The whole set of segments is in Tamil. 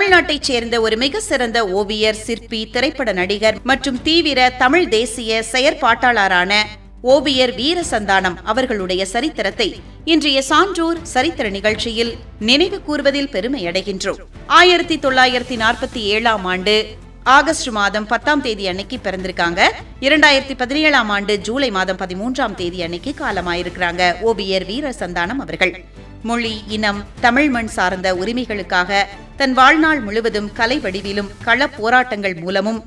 தமிழ்நாட்டைச் சேர்ந்த ஒரு மிக சிறந்த ஓவியர், சிற்பி, திரைப்பட நடிகர் மற்றும் தீவிர தமிழ் தேசிய செயற்பாட்டாளரான ஓவியர் வீரசந்தானம் அவர்களுடைய சரித்திரத்தை இன்றைய சான்றோர் சரித்திர நிகழ்ச்சியில் நினைவு கூர்வதில் பெருமையடைகின்றோம். 1947 ஆண்டு ஆகஸ்ட் மாதம் 10ஆம் தேதி அன்னைக்கு பிறந்திருக்காங்க. 2017 ஆண்டு ஜூலை மாதம் 13ஆம் தேதி அன்னைக்கு காலமாயிருக்கிறாங்க ஓவியர் வீரசந்தானம் அவர்கள். மொழி, இனம், தமிழ் மண் சார்ந்த உரிமைகளுக்காக தன் வாழ்நாள் முழுவதும் கலை வடிவிலும் கள போராட்டங்கள் மூலமும்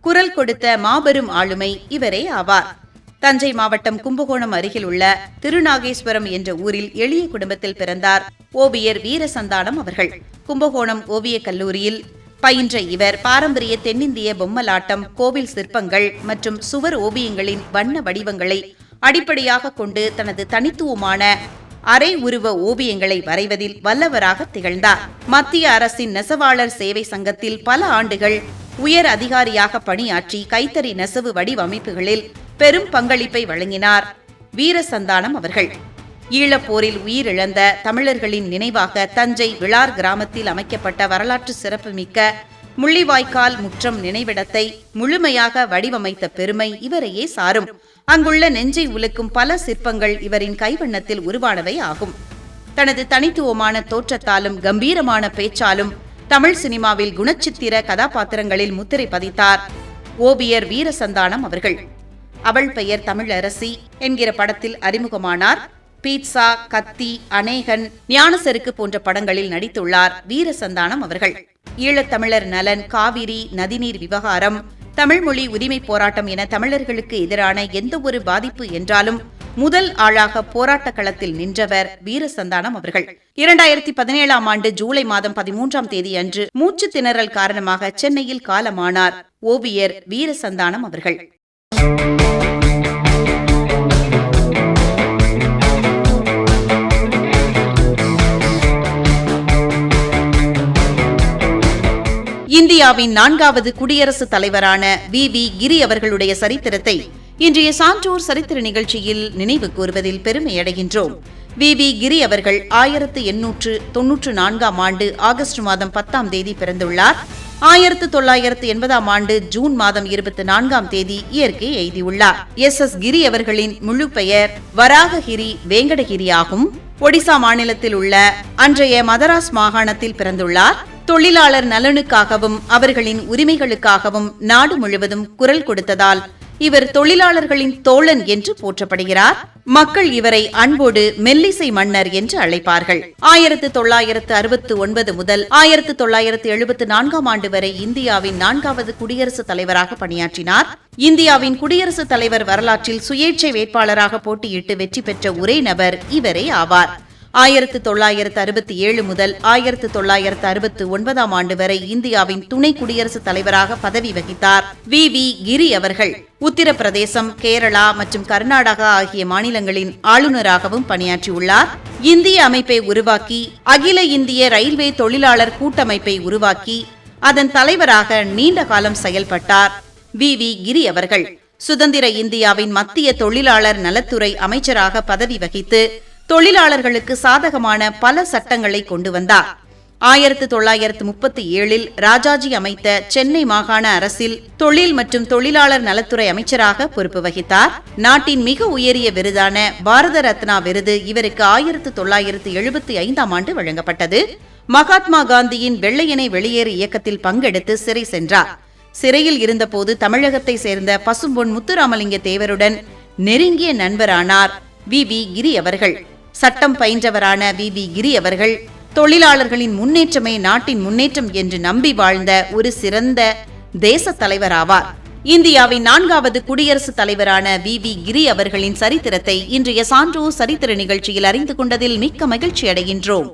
குரல் கொடுத்த மாபெரும் ஆளுமை இவரே ஆவார். தஞ்சை மாவட்டம் கும்பகோணம் அருகில் உள்ள திருநாகேஸ்வரம் என்ற ஊரில் எளிய குடும்பத்தில் பிறந்தார் ஓவியர் வீரசந்தானம் அவர்கள். கும்பகோணம் ஓவியக் கல்லூரியில் பயின்ற இவர் பாரம்பரிய தென்னிந்திய பொம்மலாட்டம், கோவில் சிற்பங்கள் மற்றும் சுவர் ஓவியங்களின் வண்ண வடிவங்களை அடிப்படையாக கொண்டு தனது தனித்துவமான அரை உருவ ஓவியங்களை வரைவதில் வல்லவராக திகழ்ந்தார். மத்திய அரசின் நெசவாளர் சேவை சங்கத்தில் பல ஆண்டுகள் உயர் அதிகாரியாக பணியாற்றி கைத்தறி நெசவு வடிவமைப்புகளில் பெரும் பங்களிப்பை வழங்கினார் வீரசந்தானம் அவர்கள். ஈழப்போரில் உயிரிழந்த தமிழர்களின் நினைவாக தஞ்சை விளார் கிராமத்தில் அமைக்கப்பட்ட வரலாற்று சிறப்புமிக்க முள்ளிவாய்க்கால் முற்றம் நினைவிடத்தை முழுமையாக வடிவமைத்த பெருமை இவரையே சாரும். அங்குள்ள நெஞ்சை உலுக்கும் பல சிற்பங்கள் இவரின் கைவண்ணத்தில் உருவானவை ஆகும். தனது தனித்துவமான தோற்றத்தாலும் கம்பீரமான பேச்சாலும் தமிழ் சினிமாவில் குணச்சித்திர கதாபாத்திரங்களில் முத்திரை பதித்தார் ஓவியர் வீரசந்தானம் அவர்கள். அவள் பெயர் தமிழரசி என்கிற படத்தில் அறிமுகமானார். பீட்சா, கத்தி, அநேகன், ஞானசெருக்கு போன்ற படங்களில் நடித்துள்ளார் வீரசந்தானம் அவர்கள். ஈழத்தமிழர் நலன், காவிரி நதிநீர் விவகாரம், தமிழ்மொழி உரிமை போராட்டம் என தமிழர்களுக்கு எதிரான எந்த ஒரு பாதிப்பு என்றாலும் முதல் ஆளாக போராட்ட களத்தில் நின்றவர் வீரசந்தானம் அவர்கள். 2017 ஆண்டு ஜூலை மாதம் 13ஆம் தேதி அன்று மூச்சு திணறல் காரணமாக சென்னையில் காலமானார் ஓவியர் வீரசந்தானம் அவர்கள். இந்தியாவின் 4வது குடியரசுத் தலைவரான வி. கிரி அவர்களுடைய சரித்திரத்தை இன்றைய சான்றோர் சரித்திர நிகழ்ச்சியில் நினைவு கூர்வதில் பெருமையடைகின்றோம். வி. கிரி அவர்கள் 1894 ஆண்டு ஆகஸ்ட் மாதம் 10ஆம் தேதி பிறந்துள்ளார். 1980 ஆண்டு ஜூன் மாதம் 24ஆம் தேதி இயற்கை எய்தியுள்ளார். எஸ். கிரி அவர்களின் முழு பெயர் வராககிரி வேங்கடகிரி ஆகும். ஒடிசா மாநிலத்தில் உள்ள அன்றைய மதராஸ் மாகாணத்தில் பிறந்துள்ளார். தொழிலாளர் நலனுக்காகவும் அவர்களின் உரிமைகளுக்காகவும் நாடு முழுவதும் குரல் கொடுத்ததால் இவர் தொழிலாளர்களின் தோழன் என்று போற்றப்படுகிறார். மக்கள் இவரை அன்போடு மெல்லிசை மன்னர் என்று அழைப்பார்கள். 1969 முதல் 1974 ஆண்டு வரை இந்தியாவின் 4வது குடியரசுத் தலைவராக பணியாற்றினார். இந்தியாவின் குடியரசுத் தலைவர் வரலாற்றில் சுயேட்சை வேட்பாளராக போட்டியிட்டு வெற்றி பெற்ற ஒரே நபர் இவரே ஆவார். 1967 முதல் 1969 ஆண்டு வரை இந்தியாவின் துணை குடியரசுத் தலைவராக பதவி வகித்தார் வி. கிரி அவர்கள். உத்தரப்பிரதேசம், கேரளா மற்றும் கர்நாடகா ஆகிய மாநிலங்களின் ஆளுநராகவும் பணியாற்றியுள்ளார். இந்திய அமைப்பை உருவாக்கி அகில இந்திய ரயில்வே தொழிலாளர் கூட்டமைப்பை உருவாக்கி அதன் தலைவராக நீண்ட காலம் செயல்பட்டார் வி. கிரி அவர்கள். சுதந்திர இந்தியாவின் மத்திய தொழிலாளர் நலத்துறை அமைச்சராக பதவி வகித்து தொழிலாளர்களுக்கு சாதகமான பல சட்டங்களை கொண்டு வந்தார். 1937 ராஜாஜி அமைத்த சென்னை மாகாண அரசில் தொழில் மற்றும் தொழிலாளர் நலத்துறை அமைச்சராக பொறுப்பு வகித்தார். நாட்டின் மிக உயரிய விருதான பாரத ரத்னா விருது இவருக்கு 1975 ஆண்டு வழங்கப்பட்டது. மகாத்மா காந்தியின் வெள்ளையனை வெளியேறு இயக்கத்தில் பங்கெடுத்து சிறை சென்றார். சிறையில் இருந்தபோது தமிழகத்தை சேர்ந்த பசும்பொன் முத்துராமலிங்க தேவருடன் நெருங்கிய நண்பரானார் வி. கிரி அவர்கள். சட்டம் பயின்றவரான வி. கிரி அவர்கள் தொழிலாளர்களின் முன்னேற்றமே நாட்டின் முன்னேற்றம் என்று நம்பி வாழ்ந்த ஒரு சிறந்த தேச தலைவராவார். இந்தியாவின் 4வது குடியரசுத் தலைவரான வி. கிரி அவர்களின் சரித்திரத்தை இன்றைய சான்றோர் சரித்திர நிகழ்ச்சியில் அறிந்து கொண்டதில் மிக்க மகிழ்ச்சி அடைகின்றோம்.